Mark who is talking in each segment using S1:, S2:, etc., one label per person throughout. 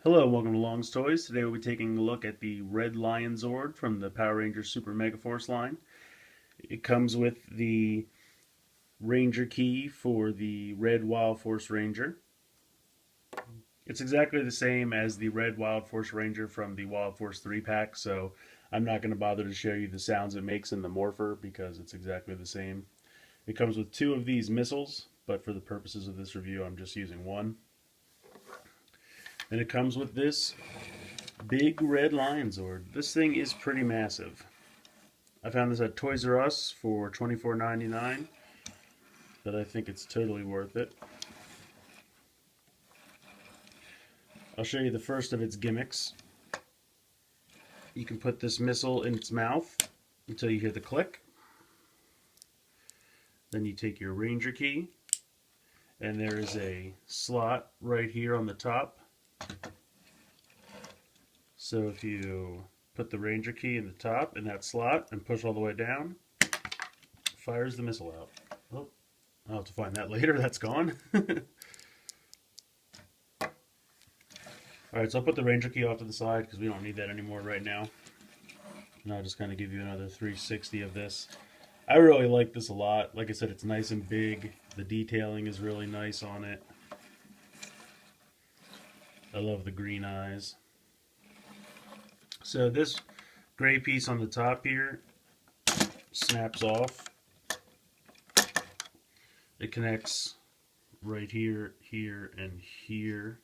S1: Hello, welcome to Long's Toys. Today we'll be taking a look at the red Lion Zord from the Power Rangers Super Megaforce line. It comes with the Ranger key for the red Wild Force Ranger. It's exactly the same as the red Wild Force Ranger from the Wild Force 3-pack, so I'm not going to bother to show you the sounds it makes in the morpher because it's exactly the same. It comes with two of these missiles, but for the purposes of this review I'm just using one. And it comes with this big red Lion Zord. This thing is pretty massive. I found this at Toys R Us for $24.99, but I think it's totally worth it. I'll show you the first of its gimmicks. You can put this missile in its mouth until you hear the click. Then you take your Ranger key, and there is a slot right here on the top. So if you put the Ranger key in the top in that slot and push all the way down, fires the missile out. Oh, I'll have to find that later. That's gone. Alright, so I'll put the Ranger key off to the side because we don't need that anymore right now. And I'll just kind of give you another 360 of this. I really like this a lot. Like I said, it's nice and big. The detailing is really nice on it. I love the green eyes. So this gray piece on the top here snaps off. It connects right here, here, and here.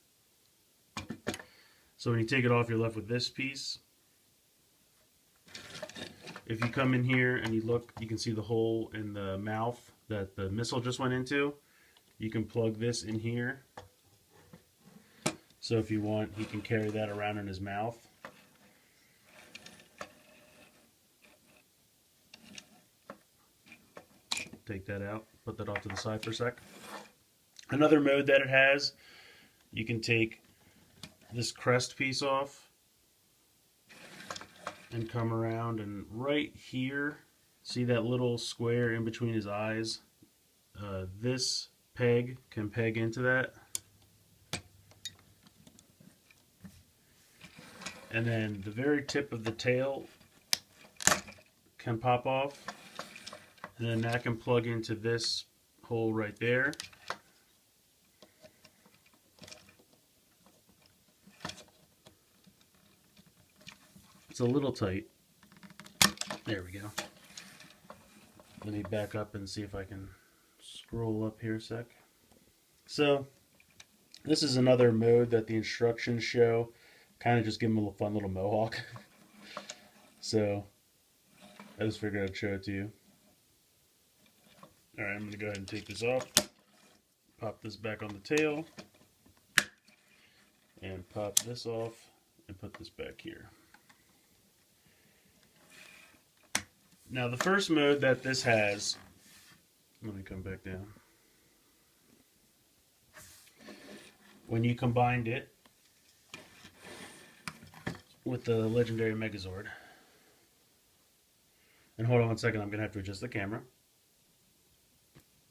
S1: So when you take it off, you're left with this piece. If you come in here and you look, you can see the hole in the mouth that the missile just went into. You can plug this in here. So if you want, he can carry that around in his mouth. Take that out, put that off to the side for a sec. Another mode that it has, you can take this crest piece off and come around, and right here, see that little square in between his eyes? This peg can peg into that. And then the very tip of the tail can pop off. And then that can plug into this hole right there. It's a little tight. There we go. Let me back up and see if I can scroll up here a sec. So, this is another mode that the instructions show. Kind of just give him a fun little mohawk. So, I just figured I'd show it to you. Alright, I'm going to go ahead and take this off. Pop this back on the tail. And pop this off and put this back here. Now the first mode that this has, let me come back down. When you combined it with the legendary Megazord, and hold on one second, I'm going to have to adjust the camera.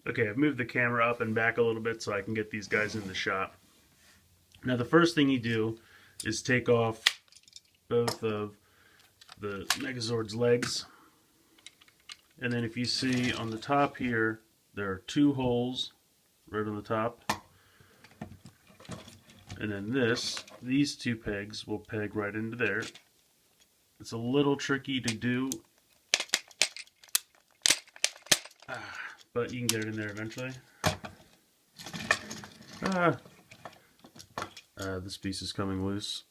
S1: Okay, I've moved the camera up and back a little bit so I can get these guys in the shot. Now the first thing you do is take off both of the Megazord's legs. And then if you see on the top here, there are two holes right on the top. And then these two pegs will peg right into there. It's a little tricky to do, but you can get it in there eventually. This piece is coming loose.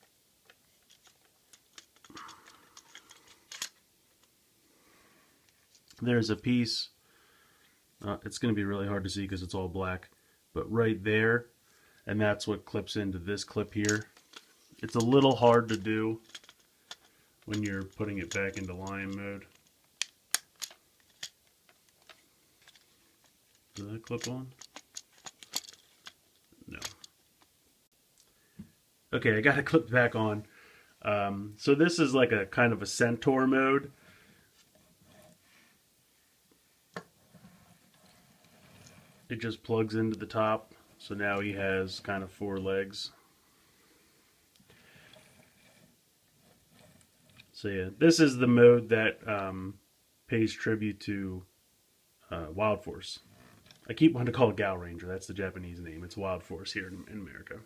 S1: There's a piece, it's going to be really hard to see because it's all black, but right there, and that's what clips into this clip here. It's a little hard to do when you're putting it back into Lion mode. Does that clip on? No. Okay, I got it clipped back on. So this is like a kind of a centaur mode. It just plugs into the top, so now he has kind of four legs. So yeah, this is the mode that pays tribute to Wild Force. I keep wanting to call it Gal Ranger. That's the Japanese name. It's Wild Force here in America.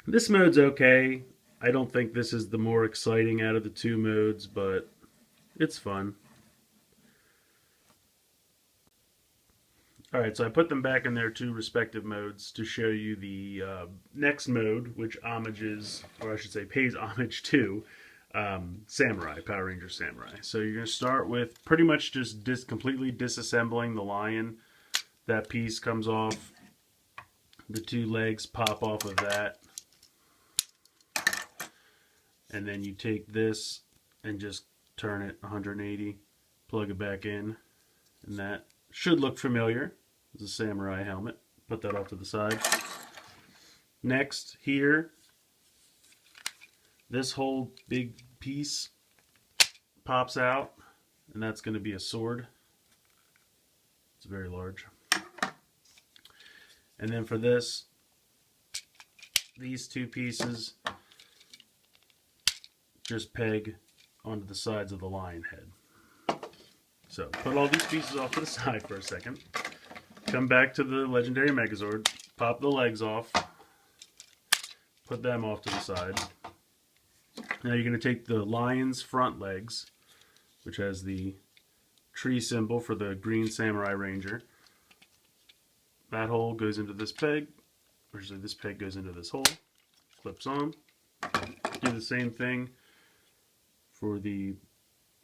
S1: This mode's okay. I don't think this is the more exciting out of the two modes, but it's fun. Alright, so I put them back in their two respective modes to show you the next mode, which homages, or I should say pays homage to, Samurai, Power Ranger Samurai. So you're going to start with pretty much just completely disassembling the lion. That piece comes off. The two legs pop off of that. And then you take this and just turn it 180, plug it back in, and that should look familiar. It's a samurai helmet. Put that off to the side. Next, here, this whole big piece pops out, and that's going to be a sword. It's very large. And then for this, these two pieces just peg onto the sides of the lion head. So, put all these pieces off to the side for a second. Come back to the legendary Megazord, pop the legs off, put them off to the side. Now you're going to take the lion's front legs, which has the tree symbol for the green Samurai Ranger. That hole goes into this peg, or so this peg goes into this hole, clips on. Do the same thing for the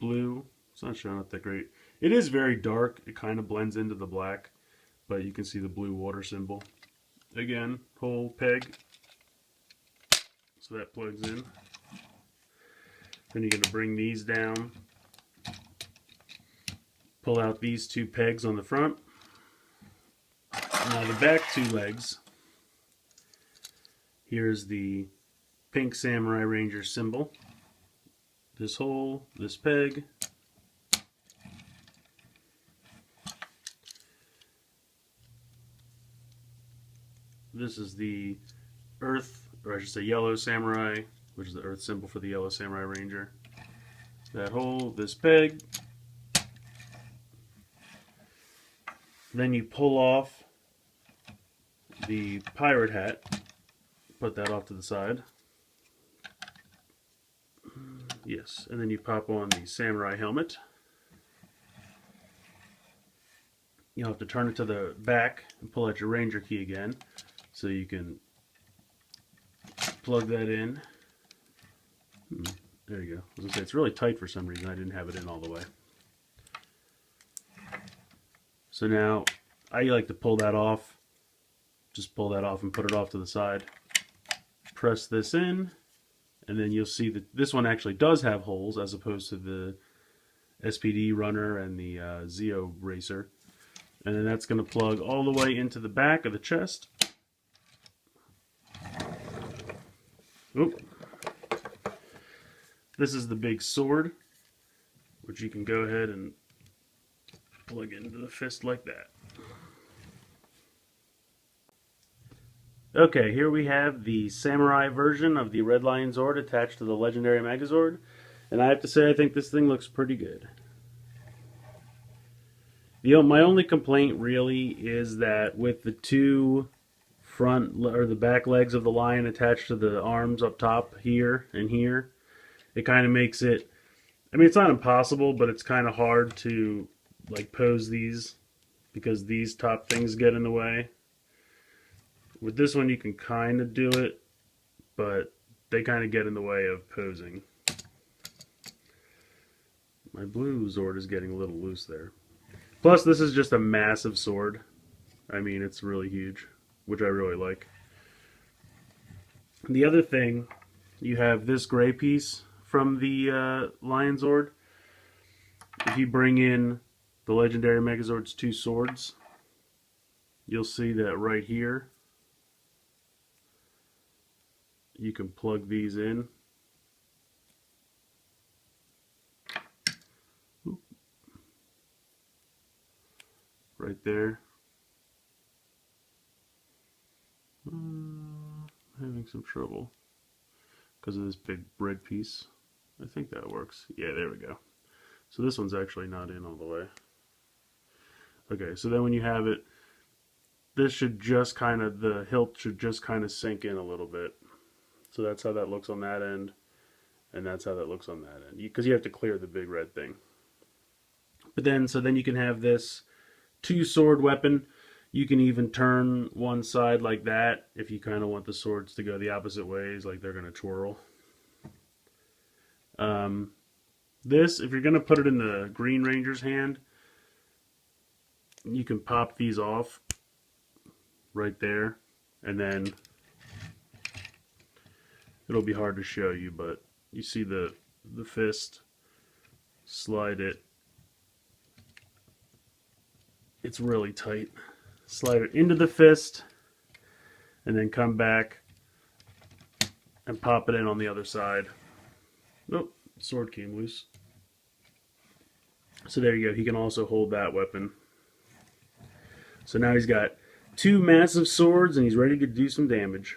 S1: blue. It's not showing up that great. It is very dark. It kind of blends into the black, but you can see the blue water symbol. Again, whole peg. So that plugs in. Then you're going to bring these down. Pull out these two pegs on the front. Now the back two legs. Here's the pink Samurai Ranger symbol. This hole, this peg. This is the earth, or I should say yellow samurai, which is the earth symbol for the yellow Samurai Ranger. That hole, this peg. Then you pull off the pirate hat, put that off to the side. Yes, and then you pop on the samurai helmet. You'll have to turn it to the back and pull out your ranger key again, so you can plug that in. There you go. I was gonna say, it's really tight for some reason. I didn't have it in all the way. So now, I like to pull that off. Just pull that off and put it off to the side. Press this in, and then you'll see that this one actually does have holes as opposed to the SPD runner and the Zeo racer. And then that's going to plug all the way into the back of the chest. Oop. This is the big sword, which you can go ahead and plug into the fist like that. Okay, here we have the samurai version of the Red Lion Zord attached to the legendary Megazord. And I have to say, I think this thing looks pretty good. My only complaint really is that with the two front or the back legs of the lion attached to the arms up top here and here, it kind of makes it, I mean, it's not impossible, but it's kind of hard to like pose these because these top things get in the way. With this one you can kind of do it, but they kind of get in the way of posing. My blue Zord is getting a little loose there. Plus, this is just a massive sword. I mean, it's really huge, which I really like. The other thing, you have this gray piece from the Lion Zord. If you bring in the legendary Megazord's two swords, you'll see that right here, you can plug these in. Right there. Having some trouble. because of this big red piece. I think that works. Yeah, there we go. So this one's actually not in all the way. Okay, so then when you have it, this should just kind of, the hilt should just kind of sink in a little bit. So that's how that looks on that end, and that's how that looks on that end. Because you have to clear the big red thing. But then, so then you can have this two-sword weapon. You can even turn one side like that if you kind of want the swords to go the opposite ways, like they're going to twirl. This, if you're going to put it in the Green Ranger's hand, you can pop these off right there, and then it'll be hard to show you, but you see the fist, slide it. It's really tight. Slide it into the fist, and then come back and pop it in on the other side. Oh, sword came loose. So there you go. He can also hold that weapon. So now he's got two massive swords, and he's ready to do some damage.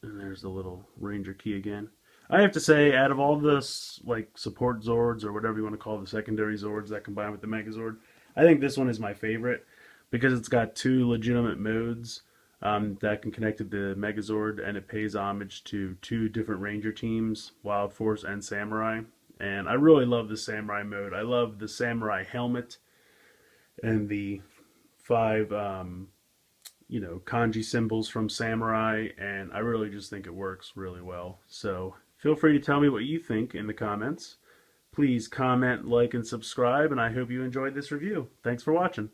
S1: And there's the little Ranger key again. I have to say, out of all the like support Zords, or whatever you want to call the secondary Zords that combine with the Megazord, I think this one is my favorite because it's got two legitimate modes that can connect to the Megazord, and it pays homage to two different Ranger teams, Wild Force and Samurai. And I really love the Samurai mode. I love the Samurai helmet and the 5 kanji symbols from Samurai, and I really just think it works really well. So feel free to tell me what you think in the comments. Please comment, like, and subscribe, and I hope you enjoyed this review. Thanks for watching.